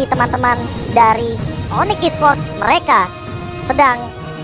Teman-teman dari Onyx Esports, mereka sedang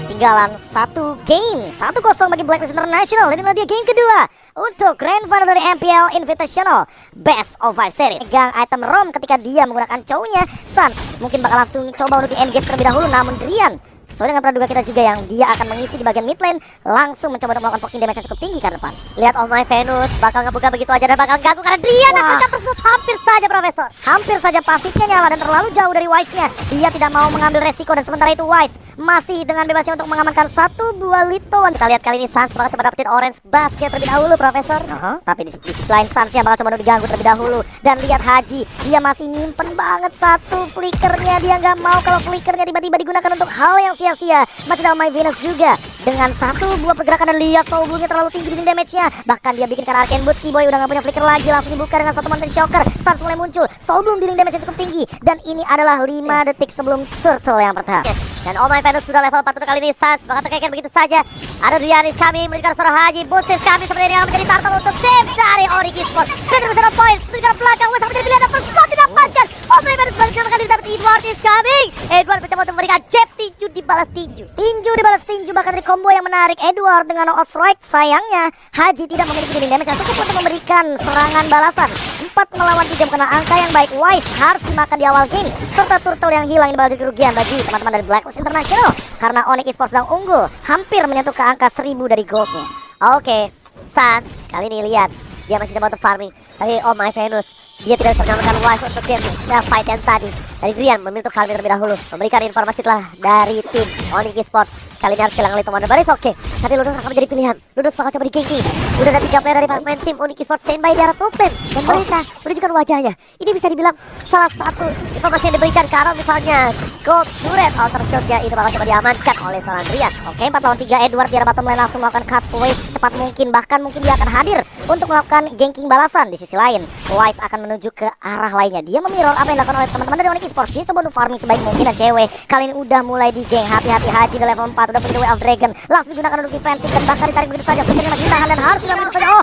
ketinggalan satu game, 1-0 bagi Blacklist International. Dan inilah dia game kedua untuk Grand Final dari MPL Invitational Best of 5 Series. Pegang item ROM ketika dia menggunakan cownya. Sans mungkin bakal langsung coba untuk di-engage terlebih dahulu, namun Drian sesuai dengan praduga kita juga yang dia akan mengisi di bagian mid lane, langsung mencoba untuk melakukan poking damage yang cukup tinggi ke depan. Lihat Oh My Venus bakal ngebuka begitu aja dan bakal ganggu karena Drian akan terpusat hampir saja Profesor. Hampir saja pasifnya nyala dan terlalu jauh dari Wise-nya. Dia tidak mau mengambil resiko dan sementara itu Wise masih dengan bebasnya untuk mengamankan satu buah Litoan. Kita lihat kali ini Sans bakal coba dapetin orange buff-nya terlebih dahulu Profesor. Tapi di sisi lain Sans-nya bakal coba untuk diganggu terlebih dahulu. Dan lihat Haji, dia masih nyimpen banget satu flickernya. Dia nggak mau kalau flickernya tiba-tiba digunakan untuk hal yang sia-sia. Masih ada My Venus juga dengan satu buah pergerakan dan lihat Soulbloom-nya terlalu tinggi di damage-nya. Bahkan dia bikin karena Arcane Boots. Keyboy udah nggak punya flicker lagi, langsung dibuka dengan satu Mountain Shocker. Sans mulai muncul, Soulbloom dealing damage yang cukup tinggi. Dan ini adalah 5 detik sebelum Turtle yang pertama. Dan Oh My Venus sudah level 4 untuk kali ini. Sans bakal terkekeh begitu saja. Ada Drianis kami memberikan seorang Haji. Boots kami seperti ini yang menjadi turtle untuk save dari Onyx Esports. Kita bisa dapat poin. Memberikan belakang. Wes sampai jadi pilihan first slot didapatkan. Oh My Venus balik sama kali dapat Edward is coming. Edward mencoba untuk memberikan jab tinju dibalas tinju. Tinju dibalas tinju, bahkan dari combo yang menarik Edward dengan no strike. Sayangnya Haji tidak memiliki dealing damage yang cukup untuk memberikan serangan balasan. 4 melawan 3 karena angka yang baik. Wise harus dimakan di awal game, serta Turtle yang hilang ini bakal jadi kerugian bagi teman-teman dari Blacklist International karena Onyx Esports sedang unggul, hampir menyentuh ke angka 1000 dari goldnya. Oke, Sans kali ini lihat dia masih coba untuk farming, tapi Oh My Venus dia tidak bisa menyelamatkan Wise untuk game fight yang tadi. Dari Drian memilih untuk farming terlebih dahulu, memberikan informasi telah dari tim Onyx Esports. Kali ini harus kehilangan Litoman Baris, oke. Tapi Ludus akan menjadi pilihan. Ludus bakal coba di-ganking. Udah ada 3 player dari pemain tim Onyx Esports standby di arah top lane. Dan mereka menunjukkan wajahnya. Ini bisa dibilang salah satu informasi yang diberikan karena misalnya Gold Turret Outer Shot-nya itu bakal coba diamankan oleh seorang Drian. Oke, 4 lawan 3 Edward di arah bottom lane langsung melakukan cut wave secepat mungkin. Bahkan mungkin dia akan hadir untuk melakukan ganking balasan. Di sisi lain, Wise akan menuju ke arah lainnya. Dia memirror apa yang dilakukan oleh teman-teman dari Onyx Esports. Dia coba untuk farming sebaik mungkin dan cewek kali ini udah mulai di geng. Hati-hati Haji di level 4 udah punya Way of Dragon. Langsung digunakan untuk defensif dan bahkan ditarik begitu saja. Pikirnya masih tahan dan harus dilakukan begitu saja. Oh,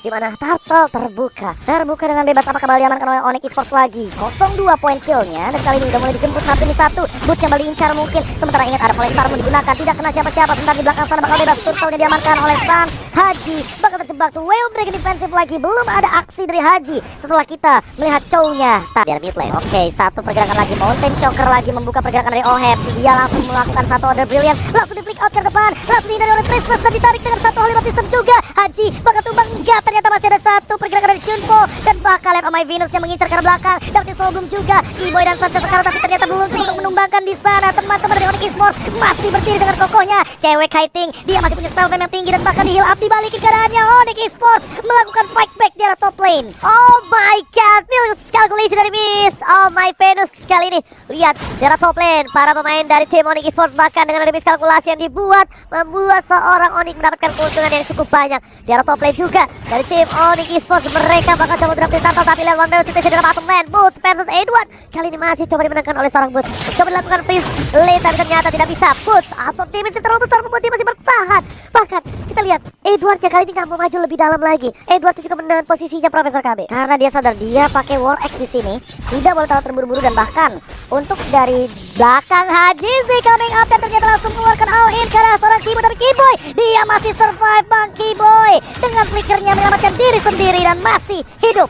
dimana Turtle terbuka dengan bebas. Apakah bakal diamankan oleh Onyx Esports lagi? 02 poin killnya dan kali ini udah mulai dijemput satu demi satu. Boots yang bakal diincar mungkin. Sementara ingat ada Fallen Star digunakan, tidak kena siapa-siapa. Sebentar di belakang sana bakal bebas. Turtle-nya diamankan oleh Sans. Haji bakal terjebak tuh. Way of Dragon defensif lagi. Belum ada aksi dari Haji setelah kita melihat show-nya. Biar mid lane. Oke, satu pergerakan lagi. Mountain Shocker lagi membuka pergerakan dari Oheb. Dia langsung melakukan satu order brilliant. Langsung di flick out ke depan. Langsung dihindari oleh Christmas dan ditarik dengan satu Holy Baptism juga. Haji bakal tumbang. Enggak, ternyata masih ada satu pergerakan dari Shunpo. Dan bakal lihat Oh My Venus yang mengincar ke arah belakang. Dapetin Soulbloom juga. Keyboy dan Sansa sekarang tapi ternyata belum cukup untuk menumbangkan di sana. Teman-teman dari Onyx Esports masih berdiri dengan kokohnya. Cewek kiting. Dia masih punya spell yang tinggi dan bahkan di heal up dibalikin keadaannya. Onyx Esports melakukan fight back di arah top lane. Oh my god, miscalculation dari Miss Oh My Venus kali ini. Lihat di arah top lane para pemain dari tim Onyx Esports bahkan dengan ada miskalkulasi yang dibuat membuat seorang Onyx mendapatkan keuntungan yang cukup banyak. Di arah top lane juga dari tim Onyx Esports mereka bakal coba drafting Turtle tapi lihat One Barrel situasi di arah bottom lane. Boots versus Edward kali ini masih coba dimenangkan oleh seorang Boots. Coba dilakukan freeze lane tapi ternyata tidak bisa. Boots absorb damage yang terlalu besar membuat dia masih bertahan. Bahkan kita lihat Edward kali ini nggak mau maju lebih dalam lagi. Edward juga menahan posisinya Profesor KB karena dia sadar dia pakai War X di sini tidak boleh terlalu terburu-buru dan bahkan untuk dari belakang Haji sih coming up dan ternyata langsung mengeluarkan all in ke arah seorang Keyboy. Tapi Keyboy dia masih survive Bang Keyboy dengan flickernya menyelamatkan diri sendiri dan masih hidup.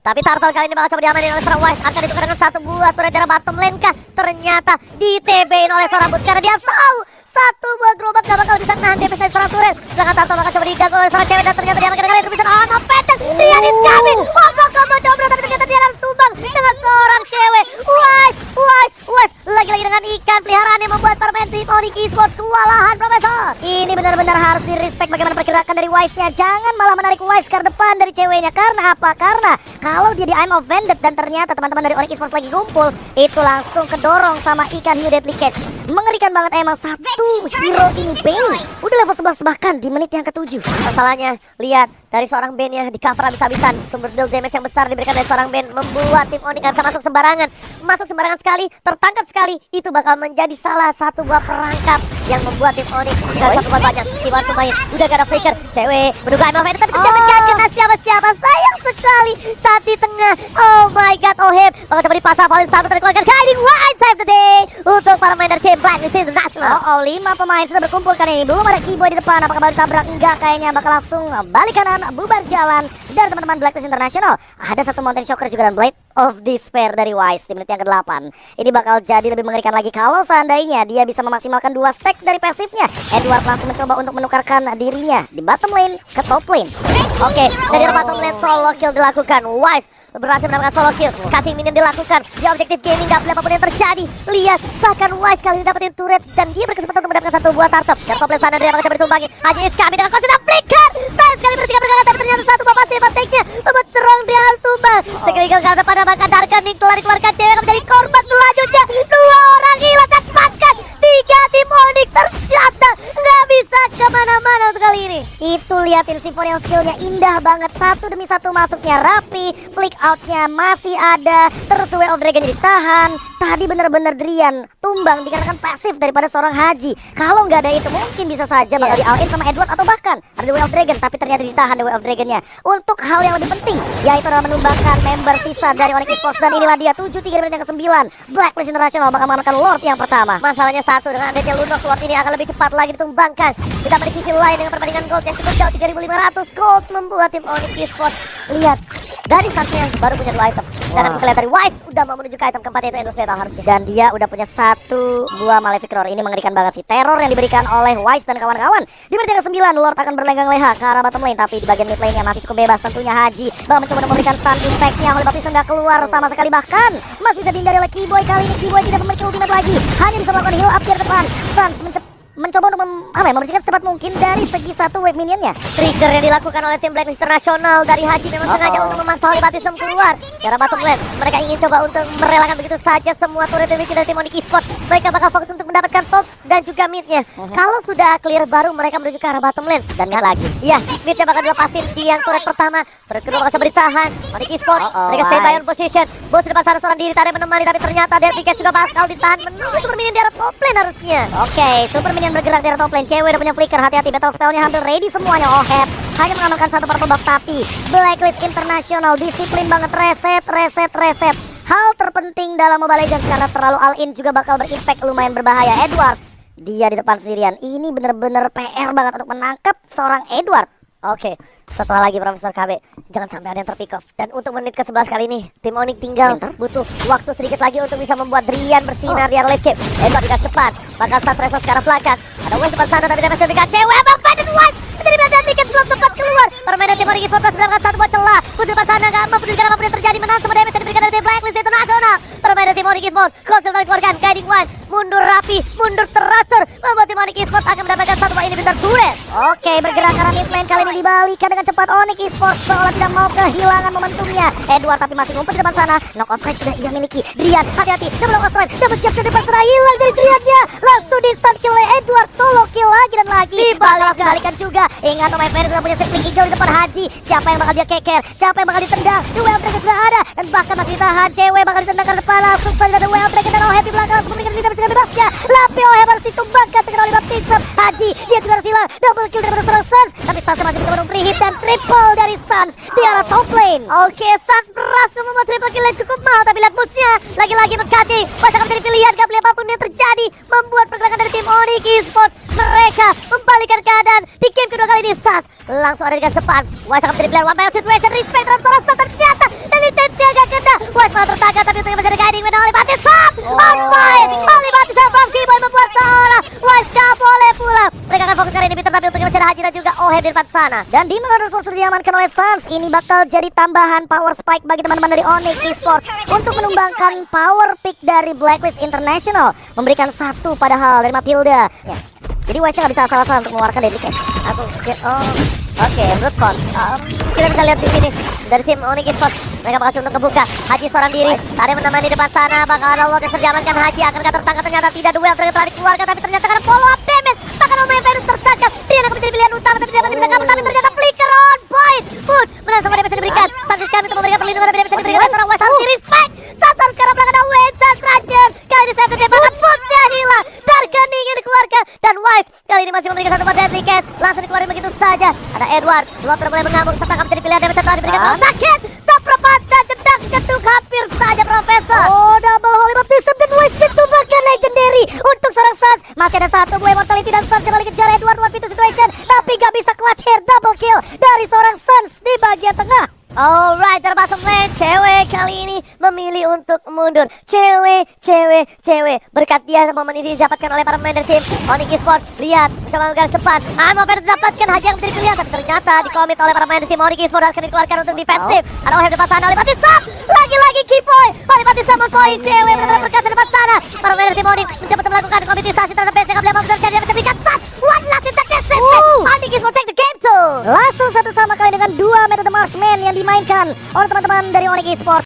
Tapi Turtle kali ini bakal coba diamanin oleh seorang Wise. Akan ditukar dengan satu buah turret dari bottom lane kah? Ternyata di TB-in oleh seorang Boots karena dia tahu satu buah gerobak gak bakal bisa nahan damage dari seorang turret. Sedangkan Turtle bakal coba diganggu oleh seorang cewek dan ternyata dia akan kali ini bisa ngepeten. Dia is coming. Combo coba tapi ternyata dia harus tumbang dengan seorang cewek. Wise lagi-lagi dengan ikan peliharaan yang membuat para pemain tim Onyx Esports kewalahan Profesor. Ini benar-benar harus di respect bagaimana pergerakan dari Wise-nya. Jangan malah menarik Wise ke depan dari ceweknya. Karena apa? Karena kalau dia di I'm offended dan ternyata teman-teman dari Onyx Esports lagi kumpul, itu langsung kedorong sama ikan hiu deadly catch. Mengerikan banget emang satu hero ini Bane. Udah level 11 bahkan di menit yang ke-7. Masalahnya lihat dari seorang Bane ya di cover habis-habisan. Sumber deal damage yang besar diberikan dari seorang Bane membuat tim Onyx gak bisa masuk sembarangan. masuk sembarangan sekali, tertangkap sekali. Itu bakal menjadi salah satu buah perangkap yang membuat tim Onyx gak satu buat banyak. Di luar pemain udah gak ada flicker. Cewek menduga MLV tapi terjatuh kena siapa-siapa. Sayang sekali saat di tengah. Oh my god, Oheb bakal coba dipasang paling selamat dari keluarga Guiding White save the day untuk para main dari tim Blacklist International. Oh, 5 pemain sudah berkumpul kali ini. Belum ada Keyboy di depan. Apakah baru tabrak? Enggak, kayaknya bakal langsung balik kanan, bubar jalan dari teman-teman Blacklist International. Ada satu Mountain Shocker juga dan Blade of Despair dari Wise di menit yang ke-8. Ini bakal jadi lebih mengerikan lagi kalau seandainya dia bisa memaksimalkan 2 stack dari pasifnya. Edward langsung mencoba untuk menukarkan dirinya di bottom lane ke top lane. Oke, dari bottom lane solo kill dilakukan. Wise berhasil mendapatkan solo kill. Cutting minion dilakukan. Di Objective Gaming gak boleh apapun yang terjadi. Lihat, bahkan Wise kali ini dapetin turret dan dia berkesempatan untuk mendapatkan satu buah tartop. Dari top lane sana dia bakal coba ditumpangi. Haji is kami dengan konsep flicker. Sayang sekali bertiga bergerak tapi ternyata satu buah pasti dapat take-nya. Membuat serong dia harus tumbang. Sekali kali pada maka Darkening telah dikeluarkan, cewek akan menjadi korban selanjutnya. 2 orang hilang dan bahkan 3 tim Onyx terjatuh. Nggak bisa kemana-mana untuk kali ini. Itu liatin Sivon yang skillnya indah banget. Satu demi satu masuknya rapi. Flick outnya masih ada. Terus The Way of Dragon ditahan. Tadi bener-bener Drian tumbang dikarenakan pasif daripada seorang Haji. Kalau nggak ada itu mungkin bisa saja bakal di all-in sama Edward atau bahkan ada The Way of Dragon. Tapi ternyata ditahan The Way of Dragonnya untuk hal yang lebih penting, yaitu adalah menumbangkan member sisa dari Onyx Esports. Dan inilah dia 7-3 di menit yang ke-9. Blacklist International bakal mengamankan Lord yang pertama. Masalahnya satu, dengan adanya Lunox, Lord ini akan lebih cepat lagi ditumbangkan. Ditambah di sisi lain dengan perbandingan gold yang cukup jauh 3.500 gold membuat tim Onyx Esports, lihat, dari saatnya baru punya 2 item. Dan aku lihat dari Wise udah mau menuju ke item keempat, yaitu Endless Battle harusnya. Dan dia udah punya 1 buah Malefic Roar. Ini mengerikan banget sih. Teror yang diberikan oleh Wise dan kawan-kawan. Di menit yang ke-9 Lord akan berlenggang leha ke arah bottom lane. Tapi di bagian mid lane-nya masih cukup bebas tentunya. Haji bakal mencoba memberikan stun impact-nya. Holy Baptiste nggak keluar sama sekali. Bahkan masih bisa dihindari oleh Keyboy. Kali ini Keyboy tidak memiliki ultimate lagi. Hanya bisa melakukan heal up di depan. Suns mencoba untuk membersihkan secepat mungkin dari segi 1 wave minionnya. Trigger yang dilakukan oleh tim Blacklist International dari Haji memang sengaja untuk memaksa Holy Baptiste keluar dari bottom lane. Mereka ingin coba untuk merelakan begitu saja semua turret yang dimiliki dari tim Onyx Esports. Mereka bakal fokus untuk mendapatkan top dan juga midnya. Kalau sudah clear baru mereka menuju ke arah bottom lane. Dan mid lagi. Iya, midnya bakal dilepasin di yang turret pertama. Turret kedua bakal bertahan. Onyx Esports mereka stay by on position. Bos di depan sana seorang diri tarik menemani, tapi ternyata dari tiket juga bakal ditahan menunggu super minion di arah top lane harusnya. Oke, super minion bergerak dari top lane. Cewek udah punya flicker, hati-hati battle spellnya hampir ready semuanya. Oheb hanya mengamankan 1 purple buff, tapi Blacklist International disiplin banget. Reset. Hal terpenting dalam Mobile Legends karena terlalu all-in juga bakal berimpact lumayan berbahaya. Edward, dia di depan sendirian. Ini bener-bener PR banget untuk menangkap seorang Edward. Oke, setelah lagi Profesor KB, jangan sampai ada yang terpick off. Dan untuk menit ke-11 kali ini, tim Onyx tinggal butuh waktu sedikit lagi untuk bisa membuat Drian bersinar di arah left chip. Edward tidak cepat, bakal start reverse ke arah belakang. Ada West depan sana tapi dia masih dekat. Cewek abang Fadden White menjadi belanjaan tiket belum sempat keluar. Permainan tim Onyx Esports mendapatkan 1 buah celah. Putri depan sana gak mempedulikan apapun yang terjadi. Menahan semua damage yang diberikan dari tim Blacklist International. Permainan tim Onyx Esports, Coulson telah dikeluarkan. Guiding One mundur rapi, mundur teratur, membuat tim Onyx Esports akan mendapatkan 1 buah inhibitor turret. Oke, bergerak ke arah mid lane kali ini dibalikan dengan cepat. Onyx Esports seolah tidak mau kehilangan momentumnya. Edward tapi masih ngumpet di depan sana. Knock off strike sudah ia miliki. Drian, hati-hati, double knock off strike, double siap di depan sana, hilang dari Driannya. Langsung di stun kill oleh Edward, solo kill lagi dan lagi. Dibalikan juga. Ingat, My Friend sudah punya Sapling Eagle di depan Haji. Siapa yang bakal dia keker? Siapa yang bakal ditendang? The Way of Dragon sudah ada dan bahkan masih ditahan. Cewek bakal ditendang ke depan. Langsung saja The Way of Dragon dan Oheb di belakang langsung memberikan tidak bisa bebasnya. Lapi Oheb harus ditumbangkan dengan Holy Baptiste. Haji, dia juga harus hilang. Double kill daripada seorang Suns. Tapi Suns masih bisa menunggu free hit dan triple dari Suns di arah top lane. Oke, Suns berhasil membuat triple kill yang cukup mahal. Tapi lihat bootsnya lagi-lagi mengkati. Masa akan menjadi pilihan, gak boleh apapun yang terjadi. Membuat pergerakan dari tim Onyx Esports. Mereka membalikan keadaan di game kedua kali ini. Suns langsung ada di garis depan. Wise akan menjadi pilihan one by situation. Respect terhadap seorang Suns ternyata. Dan intensi agak kena. Wise malah tertangkap tapi untungnya menjadi guiding with Holy Baptiste. Suns on fire. Holy Baptiste from Keyboy membuat seorang Wise gak boleh pulang. Mereka akan fokus kali ini tapi untungnya menjadi Haji dan juga Oheb di depan sana. Dan di mana sudah diamankan oleh Suns. Ini bakal jadi tambahan power spike bagi teman-teman dari Onyx Esports untuk menumbangkan power pick dari Blacklist International. Memberikan 1 padahal dari Matilda ya. Jadi Wise nggak bisa asal-asalan untuk mengeluarkan deadly catch. Oke, Bloodpond. Kita bisa lihat di sini dari tim Onyx Esports. Mereka bakal untuk kebuka. Haji seorang diri. Tadi menemani di depan sana. Bakal ada Lord yang terjamankan. Haji akan tertangkap. Ternyata tidak. Duel telah dikeluarkan. Tapi ternyata karena follow up damage. Bahkan Omega Virus tertangkap. Dia akan menjadi pilihan utama. Tapi tidak bisa kabur. Tapi ternyata flicker on point. Food. Menang semua damage yang diberikan. Santis kami untuk memberikan perlindungan. Tapi damage yang diberikan oleh seorang West. Harus di respect. Saat sekarang belakang ada Weta. Kali ini masih memberikan satu deadly cast. Langsung dikeluarin begitu saja. Ada Edward. Slaughter mulai mengamuk. Serta menjadi pilihan damage setelah diberikan sakit. Sapropat dan jebak ketuk hampir saja Profesor. Oh, double holy baptism dan wasted to bahkan legendary untuk seorang Suns. Masih ada satu buah mortality dan Suns kembali kejar Edward 1v2 situation, tapi gak bisa clutch here double kill dari seorang Suns di bagian tengah. Alright, termasuk lane. Cewek kali ini memilih untuk mundur. Cewek. Berkat dia momen ini didapatkan oleh para pemain dari tim Onyx Esports. Lihat, bersama garis depan. Amber didapatkan hanya yang menjadi pilihan, tapi ternyata dikomit oleh para pemain dari tim Onyx Esports dan akan dikeluarkan untuk defensif. Ada Oheb depan sana, Olipati Sam. Lagi-lagi key point. Olipati Sam on point. Cewek benar-benar berkasa depan sana. Para pemain dari tim Onyx mencoba untuk melakukan komitisasi terhadap base yang boleh terjadi dan menjadikan Sam. One last in the distance. Onyx Esports take the game too. Langsung satu sama kali dengan dua metode marksman yang dimainkan oleh teman-teman dari Onyx Esports.